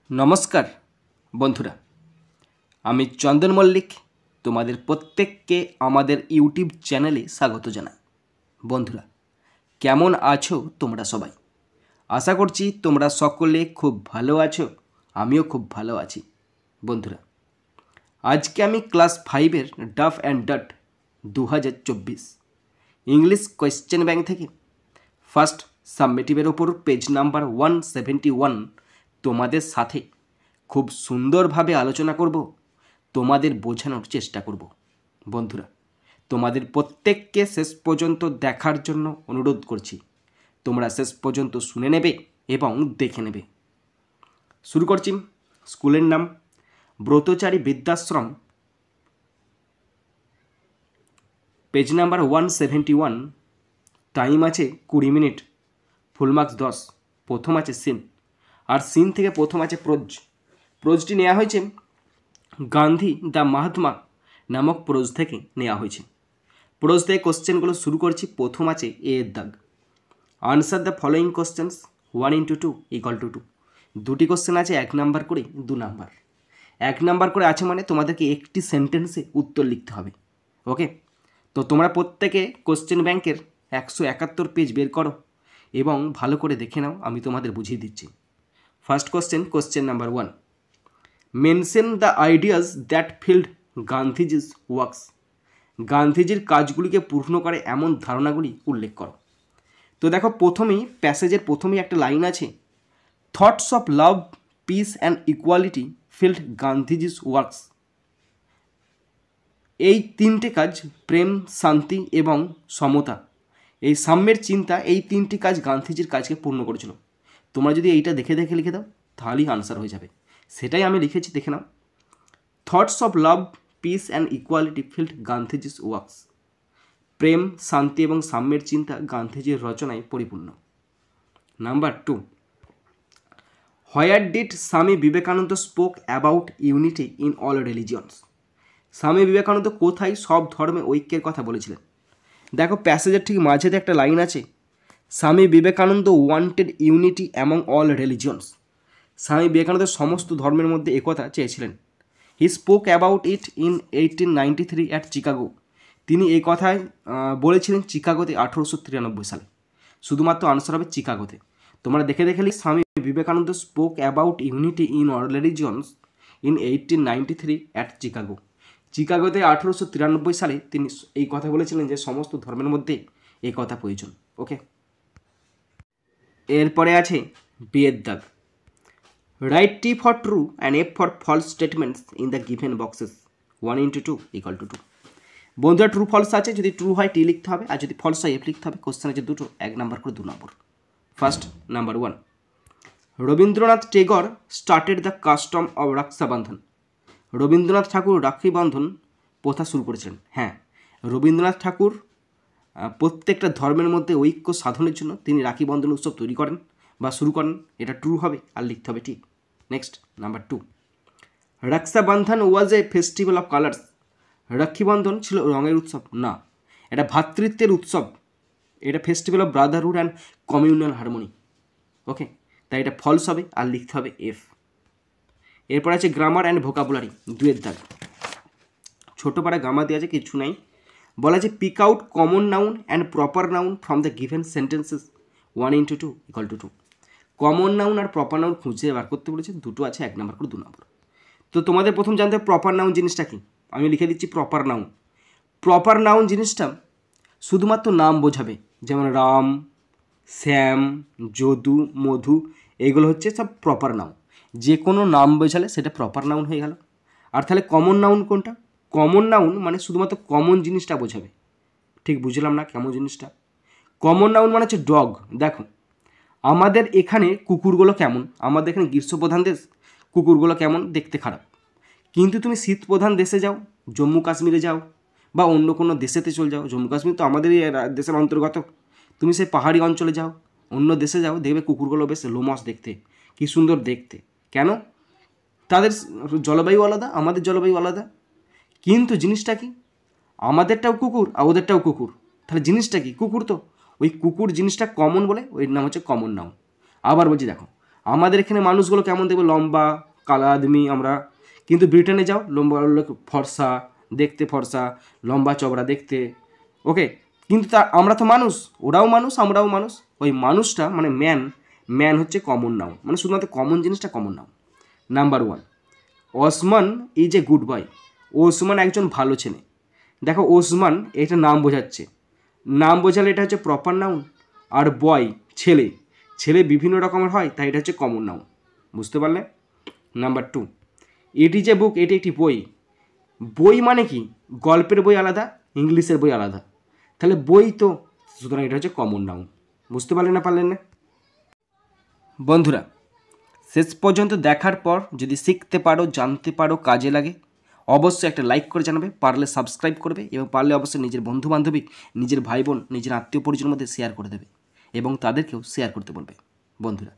নমস্কার বন্ধুরা, আমি চন্দন মল্লিক তোমাদের প্রত্যেককে আমাদের ইউটিউব চ্যানেলে স্বাগত জানাই। বন্ধুরা, কেমন আছো তোমরা সবাই? আশা করছি তোমরা সকলে খুব ভালো আছো, আমিও খুব ভালো আছি। বন্ধুরা, আজকে আমি ক্লাস 5-এর Duff and Dutt 2024 English question bank থেকে ফার্স্ট সাবমিটিভের ওপর পেজ নাম্বার 171 তোমাদের সাথে খুব সুন্দরভাবে আলোচনা করব, তোমাদের বোঝানোর চেষ্টা করব। বন্ধুরা, তোমাদের প্রত্যেককে শেষ পর্যন্ত দেখার জন্য অনুরোধ করছি। তোমরা শেষ পর্যন্ত শুনে নেবে এবং দেখে নেবে। শুরু করছি। স্কুলের নাম ব্রতচারী বৃদ্ধাশ্রম, পেজ নাম্বার 171, টাইম আছে 20 মিনিট, ফুল মার্কস 10। প্রথম আছে সিন, আর সিন থেকে প্রথম আছে প্রোজটি নেওয়া হয়েছে গান্ধী দ্য মাহাত্মা নামক প্রোজ থেকে নেওয়া হয়েছে। প্রোজ থেকে কোশ্চেনগুলো শুরু করছি। প্রথম আছে এ এর দাগ। Answer the following questions 1 × 2 = 2। দুটি কোশ্চেন আছে 1 নাম্বার করে 2 নাম্বার। 1 নাম্বার করে আছে মানে তোমাদেরকে একটি সেন্টেন্সে উত্তর লিখতে হবে। ওকে, তো তোমরা প্রত্যেকে কোশ্চেন ব্যাংকের 171 পেজ বের করো এবং ভালো করে দেখে নাও, আমি তোমাদের বুঝিয়ে দিচ্ছি। First question number 1, mention the ideas that field Gandhiji's works. গান্ধীজির কাজগুলিকে পূর্ণ করে এমন ধারণাগুলি উল্লেখ করো। তো দেখো, প্যাসেজের প্রথমেই একটা লাইন আছে, thoughts of love, peace and equality filled Gandhiji's works. এই তিনটে কাজ, প্রেম, শান্তি এবং সমতা, এই সাম্যের চিন্তা, এই তিনটি কাজ গান্ধীজির কাজকে পূর্ণ করেছিল। তোমরা যদি এইটা দেখে লিখে দাও তাহলেই আনসার হয়ে যাবে। সেটাই আমি লিখেছি, দেখে নাও। Thoughts of love, peace and equality filled Gandhiji's works. প্রেম, শান্তি এবং সাম্যের চিন্তা গান্ধীজির রচনায় পরিপূর্ণ। নাম্বার 2, হোয়ার ডিড স্বামী Vivekananda spoke about unity in all religions. Swami Vivekananda কোথায় সব ধর্মে ঐক্যের কথা বলেছিলেন? দেখো, প্যাসেজের ঠিক মাঝেতে একটা লাইন আছে, Swami Vivekananda wanted unity among all religions. Swami Vivekananda সমস্ত ধর্মের মধ্যে একতা চেয়েছিলেন। He spoke about it in 1893 at Chicago. তিনি এই কথায় বলেছিলেন চিকাগোতে 1893 সালে। শুধুমাত্র আনসার হবে চিকাগোতে। তোমরা দেখে Swami Vivekananda spoke about unity in all religions in 1893 at Chicago. চিকাগোতে 1893 সালে তিনি এই কথা বলেছিলেন যে সমস্ত ধর্মের মধ্যে একতা প্রয়োজন। ওকে, এরপরে আছে বিয়ের দাগ। Write T for true and F for false statements in the given boxes 1 × 2 = 2। বন্ধুরা, ট্রু ফলস আছে, যদি ট্রু হয় টি লিখতে হবে, আর যদি ফলস হয় এফ লিখতে হবে। কোশ্চেন আছে দুটো, 1 নাম্বার করে 2 number. First number 1, Rabindranath Tagore started the custom of Rakshabandhan. Rabindranath Thakur Rakhi Bandhan প্রথা শুরু করেছিলেন। হ্যাঁ, রবীন্দ্রনাথ ঠাকুর প্রত্যেকটা ধর্মের মধ্যে ঐক্য সাধনের জন্য তিনি রাখি বন্ধন উৎসব তৈরি করেন বা শুরু করেন। এটা ট্রু হবে, আর লিখতে হবে ঠিক। Next number 2, Rakshabandhan was a festival of colours. Rakhibandhan ছিল রঙের উৎসব না, এটা ভ্রাতৃত্বের উৎসব। এটা festival of brotherhood and communal harmony. Okay, তাই এটা ফলস হবে, আর লিখতে হবে এফ। এরপর আছে গ্রামার অ্যান্ড ভোকাবুলারি 2 দাগ। ছোটো পাড়া গ্রামার দেওয়া আছে, কিছু নাই। বলা আছে pick out common noun and proper noun from the given sentences 1 × 2 = 2। Common noun আর প্রপার নাউন খুঁজে বার করতে বলেছে, দুটো আছে, 1 নাম্বার করে 2 নম্বর। তো তোমাদের প্রথম জানতে হবে প্রপার নাউন জিনিসটা কি। আমি লিখে দিচ্ছি প্রপার নাউন। প্রপার নাউন জিনিসটা শুধুমাত্র নাম বোঝাবে, যেমন রাম, শ্যাম, যদু, মধু, এগুলো হচ্ছে সব প্রপার নাউন। যে কোনো নাম বোঝালে সেটা প্রপার নাউন হয়ে গেল। আর তাহলে কমন নাউন কোনটা? কমন নাউন মানে শুধুমাত্র কমন জিনিসটা বোঝাবে। ঠিক বুঝলাম না কেমন জিনিসটা। কমন নাউন মানে হচ্ছে ডগ। দেখো, আমাদের এখানে কুকুরগুলো কেমন, আমাদের এখানে গ্রীষ্মপ্রধান দেশ, কুকুরগুলো কেমন, দেখতে খারাপ। কিন্তু তুমি শীতপ্রধান দেশে যাও, জম্মু কাশ্মীরে যাও বা অন্য কোনো দেশেতে চলে যাও, জম্মু কাশ্মীর তো আমাদের দেশের অন্তর্গত, তুমি সেই পাহাড়ি অঞ্চলে যাও, অন্য দেশে যাও, দেখবে কুকুরগুলো বেশ লোমস দেখতে, কী সুন্দর দেখতে। কেন? তাদের জলবায়ু আলাদা, আমাদের জলবায়ু আলাদা। কিন্তু জিনিসটা কি, আমাদেরটাও কুকুর আর ওদেরটাও কুকুর, তাহলে জিনিসটা কি? কুকুর। তো ওই কুকুর জিনিসটা কমন বলে ওই নাম হচ্ছে কমন নাউন। আবার বলছি, দেখো, আমাদের এখানে মানুষগুলো কেমন দেখবে, লম্বা কালা আদমি আমরা, কিন্তু ব্রিটেনে যাও লম্বা ফর্সা দেখতে, ফর্সা লম্বা চবড়া দেখতে, ওকে। কিন্তু আমরা তো মানুষ, ওরাও মানুষ আমরাও মানুষ। ওই মানুষটা মানে ম্যান হচ্ছে কমন নাউন, মানে শুধুমাত্র কমন জিনিসটা common noun. Number 1, Osman is a good boy. Osman একজন ভালো ছেলে। দেখো ওসমান এটা নাম বোঝাচ্ছে, নাম বোঝালে এটা হচ্ছে প্রপার নাউন, আর বয় ছেলে বিভিন্ন রকমের হয়, তাই এটা হচ্ছে কমন নাউন। বুঝতে পারলে? নাম্বার 2, ইট ইজ এ বুক, এটি একটি বই মানে কি, গল্পের বই আলাদা, ইংলিশের বই আলাদা, তাহলে বই তো, সুতরাং এটা হচ্ছে কমন নাউন। বুঝতে পারলেন না? বন্ধুরা, শেষ পর্যন্ত দেখার পর যদি শিখতে পারো, জানতে পারো, কাজে লাগে, অবশ্যই একটা লাইক করে জানাবে, পারলে সাবস্ক্রাইব করবে, এবং পারলে অবশ্যই নিজের বন্ধুবান্ধবী, নিজের ভাই বোন, নিজের আত্মীয় পরিজনের মধ্যে শেয়ার করে দেবে, এবং তাদেরকেও শেয়ার করতে বলবে। বন্ধুরা,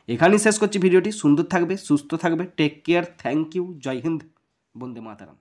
এখানেই শেষ করছি ভিডিওটি। সুন্দর থাকবে, সুস্থ থাকবে, take care, thank you, Jai Hind, Vande Mataram.